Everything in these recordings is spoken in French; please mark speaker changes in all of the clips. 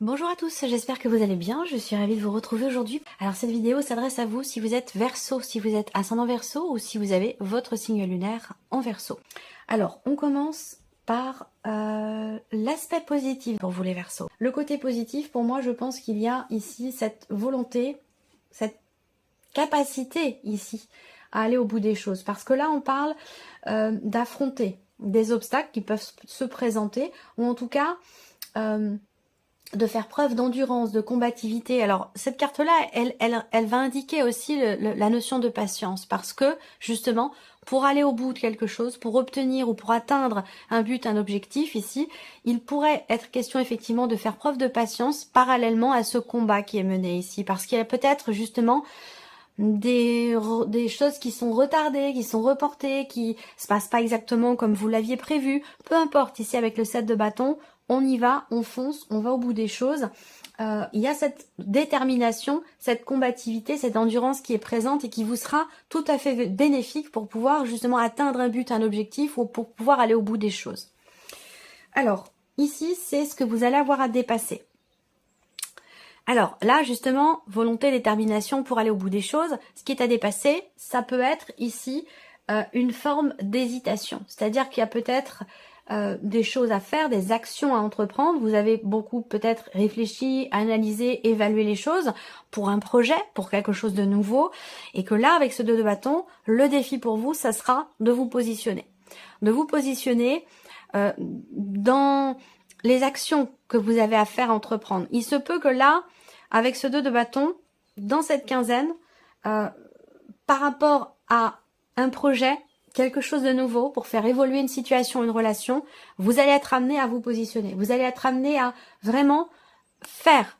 Speaker 1: Bonjour à tous, j'espère que vous allez bien, je suis ravie de vous retrouver aujourd'hui. Alors cette vidéo s'adresse à vous si vous êtes Verseau, si vous êtes ascendant Verseau ou si vous avez votre signe lunaire en Verseau. Alors on commence par l'aspect positif pour vous les Verseaux. Le côté positif, pour moi, je pense qu'il y a ici cette volonté, cette capacité ici à aller au bout des choses. Parce que là on parle d'affronter des obstacles qui peuvent se présenter, ou en tout cas de faire preuve d'endurance, de combativité. Alors cette carte-là, elle va indiquer aussi la notion de patience, parce que justement, pour aller au bout de quelque chose, pour obtenir ou pour atteindre un but, un objectif ici, il pourrait être question effectivement de faire preuve de patience parallèlement à ce combat qui est mené ici, parce qu'il y a peut-être justement des choses qui sont retardées, qui sont reportées, qui se passent pas exactement comme vous l'aviez prévu. Peu importe, ici avec le 7 de bâton, on y va, on fonce, on va au bout des choses. Il y a cette détermination, cette combativité, cette endurance qui est présente et qui vous sera tout à fait bénéfique pour pouvoir justement atteindre un but, un objectif ou pour pouvoir aller au bout des choses. Alors, ici, c'est ce que vous allez avoir à dépasser. Alors là, justement, volonté, détermination pour aller au bout des choses. Ce qui est à dépasser, ça peut être ici une forme d'hésitation. C'est-à-dire qu'il y a peut-être des choses à faire, des actions à entreprendre. Vous avez beaucoup peut-être réfléchi, analysé, évalué les choses pour un projet, pour quelque chose de nouveau. Et que là, avec ce 2 de bâton, le défi pour vous, ça sera de vous positionner. De vous positionner dans les actions que vous avez à faire, à entreprendre. Il se peut que là, avec ce 2 de bâton, dans cette quinzaine, par rapport à un projet, quelque chose de nouveau, pour faire évoluer une situation, une relation, vous allez être amené à vous positionner. Vous allez être amené à vraiment faire,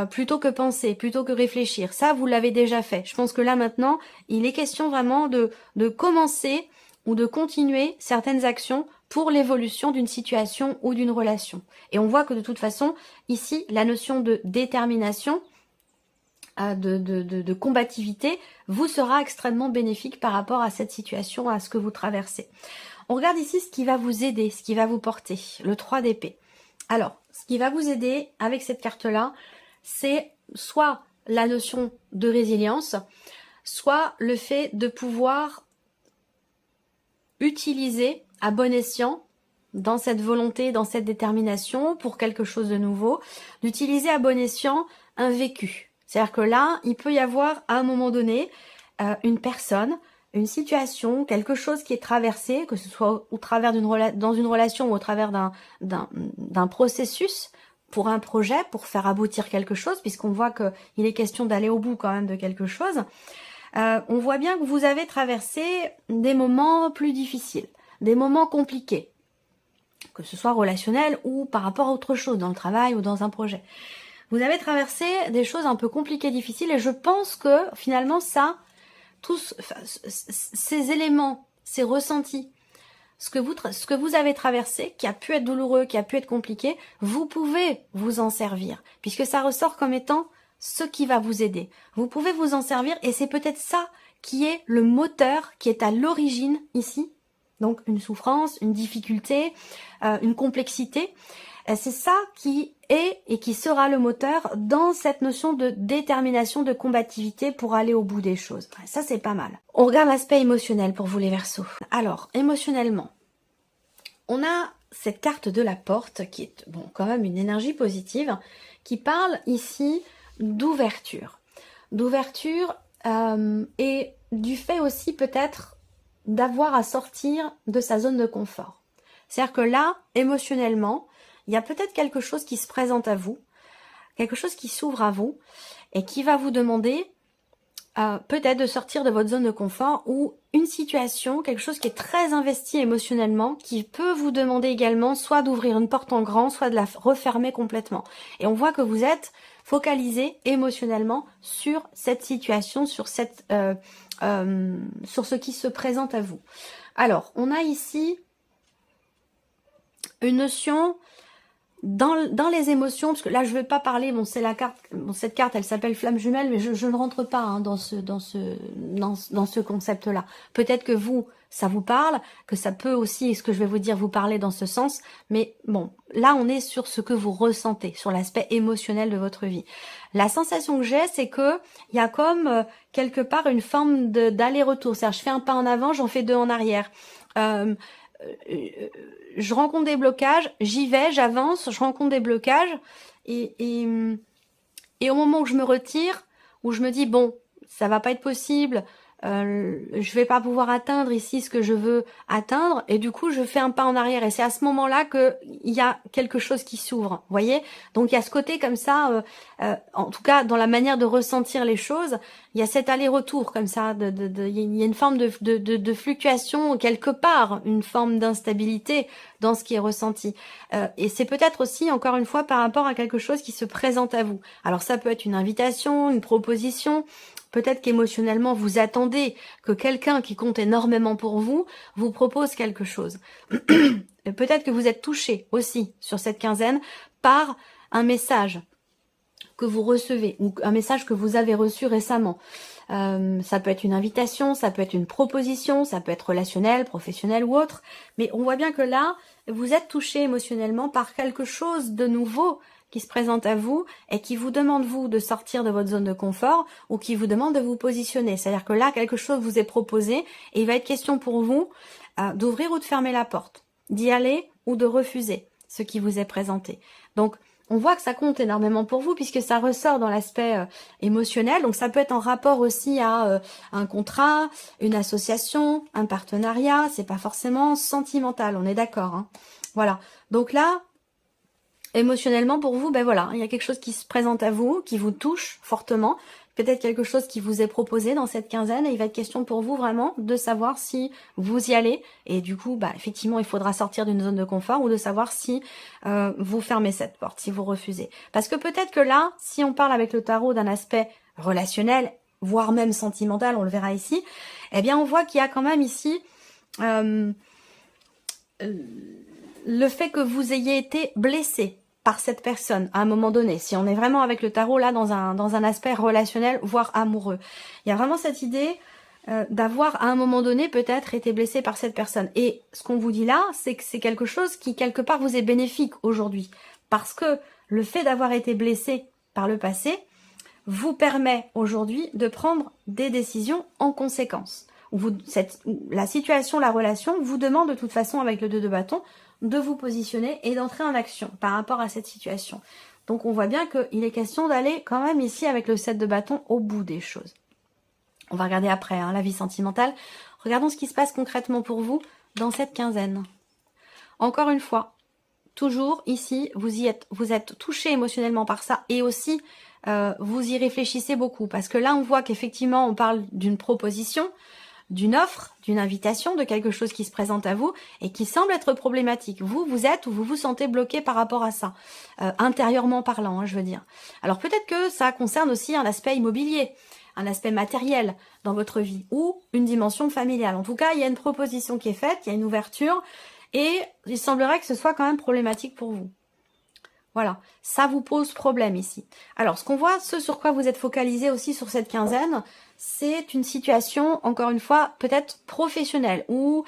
Speaker 1: plutôt que penser, plutôt que réfléchir. Ça, vous l'avez déjà fait. Je pense que là, maintenant, il est question vraiment de commencer ou de continuer certaines actions pour l'évolution d'une situation ou d'une relation. Et on voit que de toute façon, ici, la notion de détermination, de combativité, vous sera extrêmement bénéfique par rapport à cette situation, à ce que vous traversez. On regarde ici ce qui va vous aider, ce qui va vous porter, le 3 d'épée. Alors, ce qui va vous aider avec cette carte-là, c'est soit la notion de résilience, soit le fait de pouvoir utiliser à bon escient, dans cette volonté, dans cette détermination pour quelque chose de nouveau, d'utiliser à bon escient un vécu. C'est-à-dire que là, il peut y avoir à un moment donné une personne, une situation, quelque chose qui est traversé, que ce soit au travers dans une relation ou au travers d'un processus pour un projet, pour faire aboutir quelque chose, puisqu'on voit qu'il est question d'aller au bout quand même de quelque chose. On voit bien que vous avez traversé des moments plus difficiles, des moments compliqués, que ce soit relationnel ou par rapport à autre chose, dans le travail ou dans un projet. Vous avez traversé des choses un peu compliquées, difficiles, et je pense que finalement ça, tous ces éléments, ces ressentis, ce que vous avez traversé, qui a pu être douloureux, qui a pu être compliqué, vous pouvez vous en servir, puisque ça ressort comme étant ce qui va vous aider. Vous pouvez vous en servir, et c'est peut-être ça qui est le moteur, qui est à l'origine ici. Donc une souffrance, une difficulté, une complexité. C'est ça qui est et qui sera le moteur dans cette notion de détermination, de combativité pour aller au bout des choses. Ça, c'est pas mal. On regarde l'aspect émotionnel pour vous les Verseaux. Alors, émotionnellement, on a cette carte de la porte qui est bon quand même une énergie positive qui parle ici d'ouverture. D'ouverture et du fait aussi peut-être d'avoir à sortir de sa zone de confort. C'est-à-dire que là, émotionnellement, il y a peut-être quelque chose qui se présente à vous, quelque chose qui s'ouvre à vous et qui va vous demander peut-être de sortir de votre zone de confort ou une situation, quelque chose qui est très investi émotionnellement, qui peut vous demander également soit d'ouvrir une porte en grand, soit de la refermer complètement. Et on voit que vous êtes focalisé émotionnellement sur cette situation, sur sur ce qui se présente à vous. Alors, on a ici une notion dans les émotions, parce que là je vais pas parler, bon c'est la carte, bon, cette carte elle s'appelle flamme jumelle, mais je ne rentre pas hein, dans ce concept-là. Peut-être que vous, ça vous parle, que ça peut aussi, ce que je vais vous dire, vous parler dans ce sens, mais bon, là on est sur ce que vous ressentez, sur l'aspect émotionnel de votre vie. La sensation que j'ai, c'est que il y a comme quelque part une forme d'aller-retour, c'est-à-dire je fais un pas en avant, j'en fais deux en arrière. Je rencontre des blocages, j'y vais, j'avance, je rencontre des blocages, et au moment où je me retire, où je me dis, bon, ça va pas être possible, je vais pas pouvoir atteindre ici ce que je veux atteindre, et du coup, je fais un pas en arrière, et c'est à ce moment-là que il y a quelque chose qui s'ouvre, voyez. Donc, il y a ce côté comme ça, en tout cas, dans la manière de ressentir les choses, il y a cet aller-retour comme ça, il y a une forme de fluctuation quelque part, une forme d'instabilité dans ce qui est ressenti. Et c'est peut-être aussi, encore une fois, par rapport à quelque chose qui se présente à vous. Alors ça peut être une invitation, une proposition, peut-être qu'émotionnellement vous attendez que quelqu'un qui compte énormément pour vous propose quelque chose. Peut-être que vous êtes touché aussi sur cette quinzaine par un message que vous recevez ou un message que vous avez reçu récemment. Ça peut être une invitation, ça peut être une proposition, ça peut être relationnel, professionnel ou autre. Mais on voit bien que là, vous êtes touché émotionnellement par quelque chose de nouveau qui se présente à vous et qui vous demande, vous, de sortir de votre zone de confort ou qui vous demande de vous positionner. C'est-à-dire que là, quelque chose vous est proposé et il va être question pour vous d'ouvrir ou de fermer la porte, d'y aller ou de refuser ce qui vous est présenté. Donc, on voit que ça compte énormément pour vous puisque ça ressort dans l'aspect émotionnel. Donc ça peut être en rapport aussi à un contrat, une association, un partenariat. C'est pas forcément sentimental, on est d'accord. Hein. Voilà. Donc là, émotionnellement pour vous, ben voilà, il y a quelque chose qui se présente à vous, qui vous touche fortement. Peut-être quelque chose qui vous est proposé dans cette quinzaine et il va être question pour vous vraiment de savoir si vous y allez et du coup, bah, effectivement, il faudra sortir d'une zone de confort ou de savoir si vous fermez cette porte, si vous refusez. Parce que peut-être que là, si on parle avec le tarot d'un aspect relationnel, voire même sentimental, on le verra ici, eh bien on voit qu'il y a quand même ici le fait que vous ayez été blessé par cette personne à un moment donné, si on est vraiment avec le tarot là dans un aspect relationnel, voire amoureux. Il y a vraiment cette idée d'avoir à un moment donné peut-être été blessé par cette personne. Et ce qu'on vous dit là, c'est que c'est quelque chose qui quelque part vous est bénéfique aujourd'hui. Parce que le fait d'avoir été blessé par le passé vous permet aujourd'hui de prendre des décisions en conséquence. La situation, la relation vous demande de toute façon avec le 2 de bâton de vous positionner et d'entrer en action par rapport à cette situation. Donc on voit bien qu'il est question d'aller quand même ici avec le 7 de bâton au bout des choses. On va regarder après la vie sentimentale. Regardons ce qui se passe concrètement pour vous dans cette quinzaine. Encore une fois, toujours ici, vous êtes touché émotionnellement par ça et aussi vous y réfléchissez beaucoup parce que là on voit qu'effectivement on parle d'une proposition, d'une offre, d'une invitation, de quelque chose qui se présente à vous et qui semble être problématique. Vous êtes ou vous vous sentez bloqué par rapport à ça, intérieurement parlant, je veux dire. Alors peut-être que ça concerne aussi un aspect immobilier, un aspect matériel dans votre vie ou une dimension familiale. En tout cas, il y a une proposition qui est faite, il y a une ouverture et il semblerait que ce soit quand même problématique pour vous. Voilà, ça vous pose problème ici. Alors, ce qu'on voit, ce sur quoi vous êtes focalisé aussi sur cette quinzaine, c'est une situation, encore une fois, peut-être professionnelle, où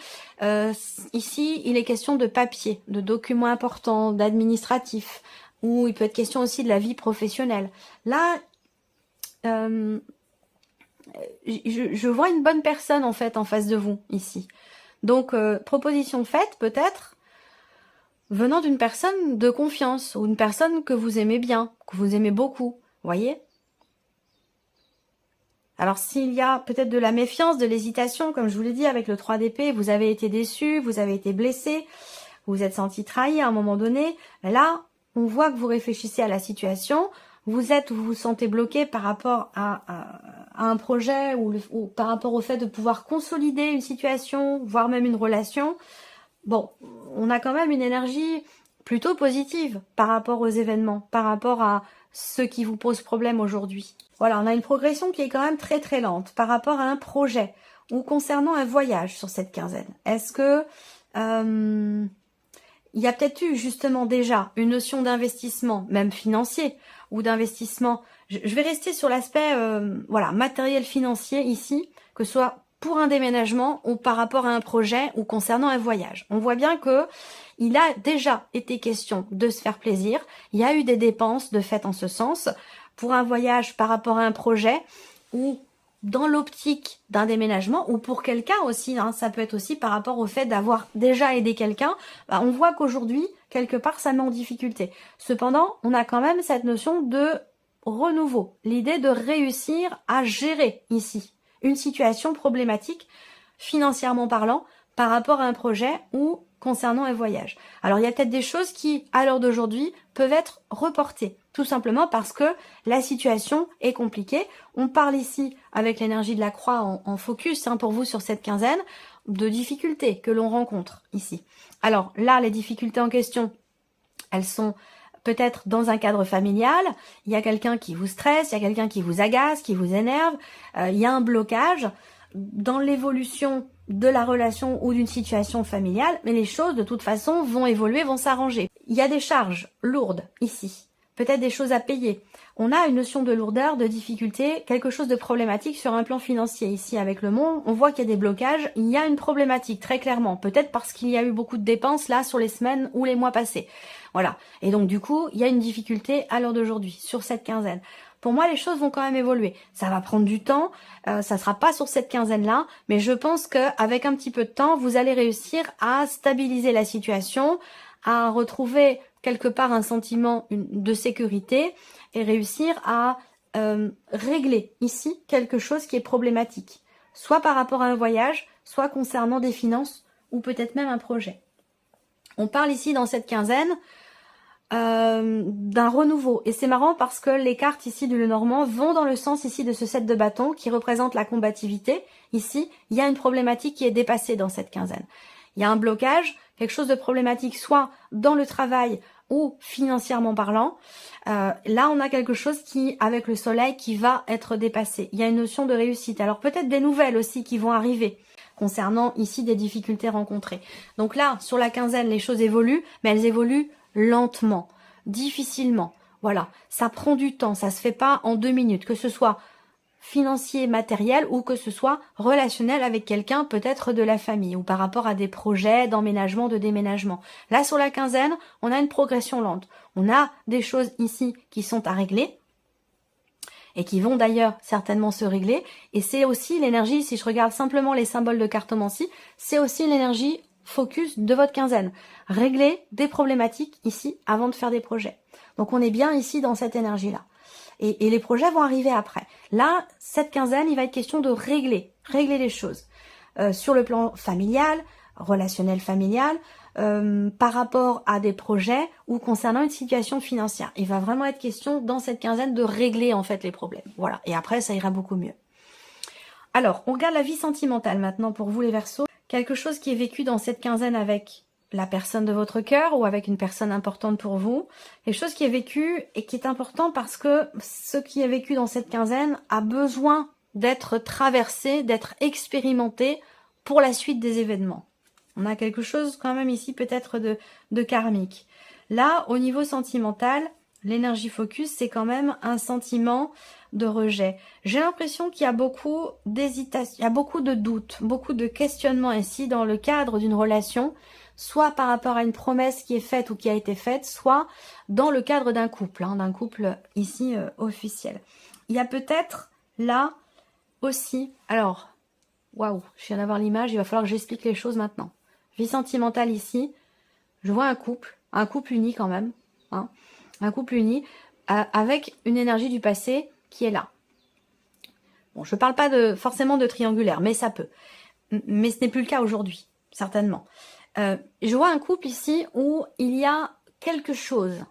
Speaker 1: ici, il est question de papier, de documents importants, d'administratifs, où il peut être question aussi de la vie professionnelle. Là, je vois une bonne personne, en fait, en face de vous, ici. Donc, proposition faite, peut-être, venant d'une personne de confiance ou une personne que vous aimez bien, que vous aimez beaucoup, voyez. Alors s'il y a peut-être de la méfiance, de l'hésitation, comme je vous l'ai dit avec le 3 d'épée, vous avez été déçu, vous avez été blessé, vous vous êtes senti trahi à un moment donné, là, on voit que vous réfléchissez à la situation, vous vous sentez bloqué par rapport à un projet ou par rapport au fait de pouvoir consolider une situation, voire même une relation. Bon, on a quand même une énergie plutôt positive par rapport aux événements, par rapport à ce qui vous pose problème aujourd'hui. Voilà, on a une progression qui est quand même très très lente par rapport à un projet ou concernant un voyage sur cette quinzaine. Est-ce que il y a peut-être eu justement déjà une notion d'investissement, même financier, ou d'investissement. Je vais rester sur l'aspect voilà, matériel financier ici, que ce soit pour un déménagement ou par rapport à un projet ou concernant un voyage. On voit bien que il a déjà été question de se faire plaisir. Il y a eu des dépenses de fait en ce sens pour un voyage par rapport à un projet ou dans l'optique d'un déménagement ou pour quelqu'un aussi, hein, ça peut être aussi par rapport au fait d'avoir déjà aidé quelqu'un, bah, on voit qu'aujourd'hui, quelque part, ça met en difficulté. Cependant, on a quand même cette notion de renouveau, l'idée de réussir à gérer ici une situation problématique, financièrement parlant, par rapport à un projet ou concernant un voyage. Alors il y a peut-être des choses qui, à l'heure d'aujourd'hui, peuvent être reportées, tout simplement parce que la situation est compliquée. On parle ici, avec l'énergie de la croix en focus, hein, pour vous sur cette quinzaine, de difficultés que l'on rencontre ici. Alors là, les difficultés en question, elles sont peut-être dans un cadre familial, il y a quelqu'un qui vous stresse, il y a quelqu'un qui vous agace, qui vous énerve, il y a un blocage dans l'évolution de la relation ou d'une situation familiale, mais les choses de toute façon vont évoluer, vont s'arranger. Il y a des charges lourdes ici, peut-être des choses à payer. On a une notion de lourdeur, de difficulté, quelque chose de problématique sur un plan financier. Ici, avec le monde, on voit qu'il y a des blocages, il y a une problématique, très clairement. Peut-être parce qu'il y a eu beaucoup de dépenses, là, sur les semaines ou les mois passés. Voilà. Et donc, du coup, il y a une difficulté à l'heure d'aujourd'hui, sur cette quinzaine. Pour moi, les choses vont quand même évoluer. Ça va prendre du temps, ça sera pas sur cette quinzaine-là, mais je pense qu'avec un petit peu de temps, vous allez réussir à stabiliser la situation, à retrouver quelque part un sentiment de sécurité et réussir à régler ici quelque chose qui est problématique, soit par rapport à un voyage, soit concernant des finances ou peut-être même un projet. On parle ici dans cette quinzaine d'un renouveau. Et c'est marrant parce que les cartes ici du Lenormand vont dans le sens ici de ce 7 de bâton qui représente la combativité. Ici, il y a une problématique qui est dépassée dans cette quinzaine. Il y a un blocage, quelque chose de problématique, soit dans le travail ou financièrement parlant. Là, on a quelque chose qui, avec le soleil, qui va être dépassé. Il y a une notion de réussite. Alors peut-être des nouvelles aussi qui vont arriver concernant ici des difficultés rencontrées. Donc là, sur la quinzaine, les choses évoluent, mais elles évoluent lentement, difficilement. Voilà, ça prend du temps, ça se fait pas en 2 minutes, que ce soit financier, matériel ou que ce soit relationnel avec quelqu'un, peut-être de la famille ou par rapport à des projets d'emménagement, de déménagement. Là, sur la quinzaine, on a une progression lente. On a des choses ici qui sont à régler et qui vont d'ailleurs certainement se régler. Et c'est aussi l'énergie, si je regarde simplement les symboles de cartomancie, c'est aussi l'énergie focus de votre quinzaine. Régler des problématiques ici avant de faire des projets. Donc on est bien ici dans cette énergie-là. Et les projets vont arriver après. Là, cette quinzaine, il va être question de régler les choses. Sur le plan familial, relationnel familial, par rapport à des projets ou concernant une situation financière. Il va vraiment être question dans cette quinzaine de régler en fait les problèmes. Voilà. Et après, ça ira beaucoup mieux. Alors, on regarde la vie sentimentale maintenant pour vous les Verseaux. Quelque chose qui est vécu dans cette quinzaine avec la personne de votre cœur ou avec une personne importante pour vous. Quelque chose qui est vécu et qui est important parce que ce qui est vécu dans cette quinzaine a besoin d'être traversé, d'être expérimenté pour la suite des événements. On a quelque chose quand même ici peut-être de karmique. Là, au niveau sentimental, l'énergie focus, c'est quand même un sentiment de rejet. J'ai l'impression qu'il y a beaucoup d'hésitation, il y a beaucoup de doutes, beaucoup de questionnements ici dans le cadre d'une relation, soit par rapport à une promesse qui est faite ou qui a été faite, soit dans le cadre d'un couple ici officiel. Il y a peut-être là aussi, alors, waouh, je viens d'avoir l'image, il va falloir que j'explique les choses maintenant. Vie sentimentale ici, je vois un couple uni quand même, hein, un couple uni avec une énergie du passé qui est là. Bon, je ne parle pas forcément de triangulaire, mais ça peut. Mais ce n'est plus le cas aujourd'hui, certainement. Je vois un couple ici où il y a quelque chose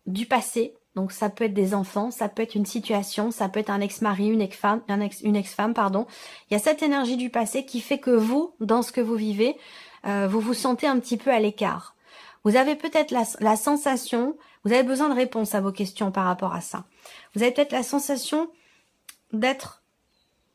Speaker 1: du passé. Donc ça peut être des enfants, ça peut être une situation, ça peut être un ex-mari, une ex-femme, pardon. Il y a cette énergie du passé qui fait que vous, dans ce que vous vivez, vous vous sentez un petit peu à l'écart. Vous avez peut-être la sensation, vous avez besoin de réponses à vos questions par rapport à ça. Vous avez peut-être la sensation d'être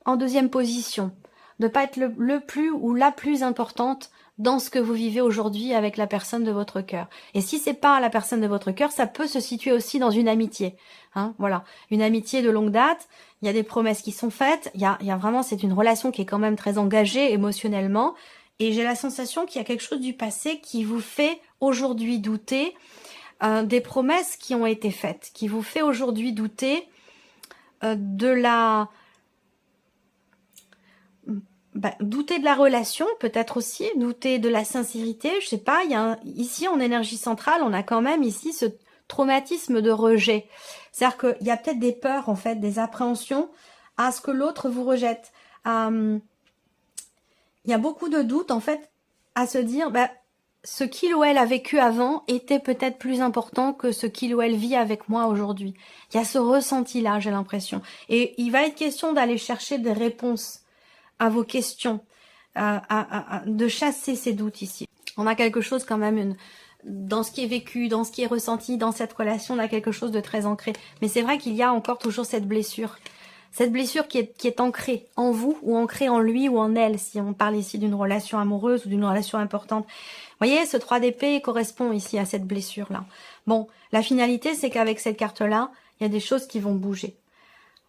Speaker 1: en deuxième position, de pas être le plus ou la plus importante dans ce que vous vivez aujourd'hui avec la personne de votre cœur. Et si c'est pas la personne de votre cœur, ça peut se situer aussi dans une amitié. Hein, voilà, une amitié de longue date. Il y a des promesses qui sont faites. Il y a vraiment, c'est une relation qui est quand même très engagée émotionnellement. Et j'ai la sensation qu'il y a quelque chose du passé qui vous fait aujourd'hui douter des promesses qui ont été faites, qui vous fait aujourd'hui douter douter de la relation, peut-être aussi, douter de la sincérité, je sais pas, ici en énergie centrale, on a quand même ici ce traumatisme de rejet. C'est-à-dire qu'il y a peut-être des peurs, en fait, des appréhensions à ce que l'autre vous rejette. Il y a beaucoup de doutes, en fait, à se dire, ce qu'il ou elle a vécu avant était peut-être plus important que ce qu'il ou elle vit avec moi aujourd'hui. Il y a ce ressenti-là, j'ai l'impression. Et il va être question d'aller chercher des réponses à vos questions, de chasser ces doutes ici. On a quelque chose quand même, dans ce qui est vécu, dans ce qui est ressenti, dans cette relation, on a quelque chose de très ancré. Mais c'est vrai qu'il y a encore toujours cette blessure qui est ancrée en vous, ou ancrée en lui ou en elle, si on parle ici d'une relation amoureuse ou d'une relation importante. Vous voyez, ce 3 d'épée correspond ici à cette blessure-là. Bon, la finalité, c'est qu'avec cette carte-là, il y a des choses qui vont bouger.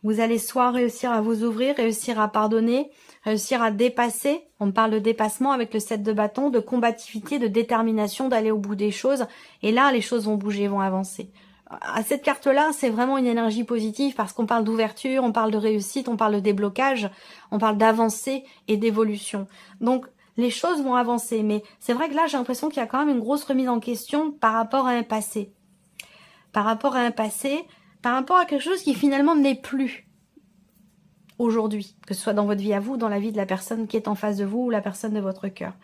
Speaker 1: Vous allez soit réussir à vous ouvrir, réussir à pardonner, réussir à dépasser. On parle de dépassement avec le 7 de bâton, de combativité, de détermination, d'aller au bout des choses. Et là, les choses vont bouger, vont avancer. À cette carte-là, c'est vraiment une énergie positive parce qu'on parle d'ouverture, on parle de réussite, on parle de déblocage, on parle d'avancée et d'évolution. Donc, les choses vont avancer. Mais c'est vrai que là, j'ai l'impression qu'il y a quand même une grosse remise en question par rapport à un passé. Par rapport à quelque chose qui finalement n'est plus aujourd'hui, que ce soit dans votre vie à vous, dans la vie de la personne qui est en face de vous ou la personne de votre cœur.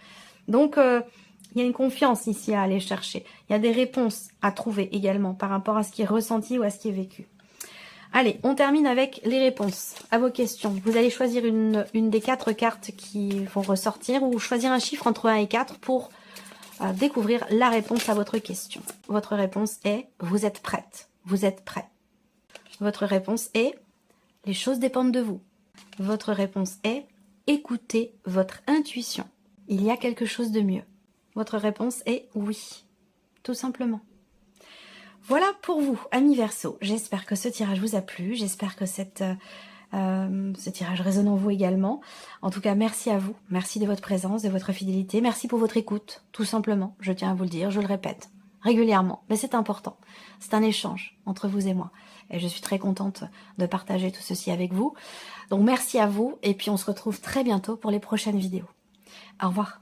Speaker 1: Donc, il y a une confiance ici à aller chercher. Il y a des réponses à trouver également par rapport à ce qui est ressenti ou à ce qui est vécu. Allez, on termine avec les réponses à vos questions. Vous allez choisir une des 4 cartes qui vont ressortir ou choisir un chiffre entre 1 et 4 pour découvrir la réponse à votre question. Votre réponse est « Vous êtes prête. Vous êtes prêt. » Votre réponse est « Les choses dépendent de vous. » Votre réponse est « Écoutez votre intuition. Il y a quelque chose de mieux. » Votre réponse est « Oui. » Tout simplement. Voilà pour vous, amis Verseau. J'espère que ce tirage vous a plu. J'espère que ce tirage résonne en vous également. En tout cas, merci à vous. Merci de votre présence, de votre fidélité. Merci pour votre écoute, tout simplement. Je tiens à vous le dire, je le répète régulièrement. Mais c'est important. C'est un échange entre vous et moi. Et je suis très contente de partager tout ceci avec vous. Donc merci à vous. Et puis on se retrouve très bientôt pour les prochaines vidéos. Au revoir.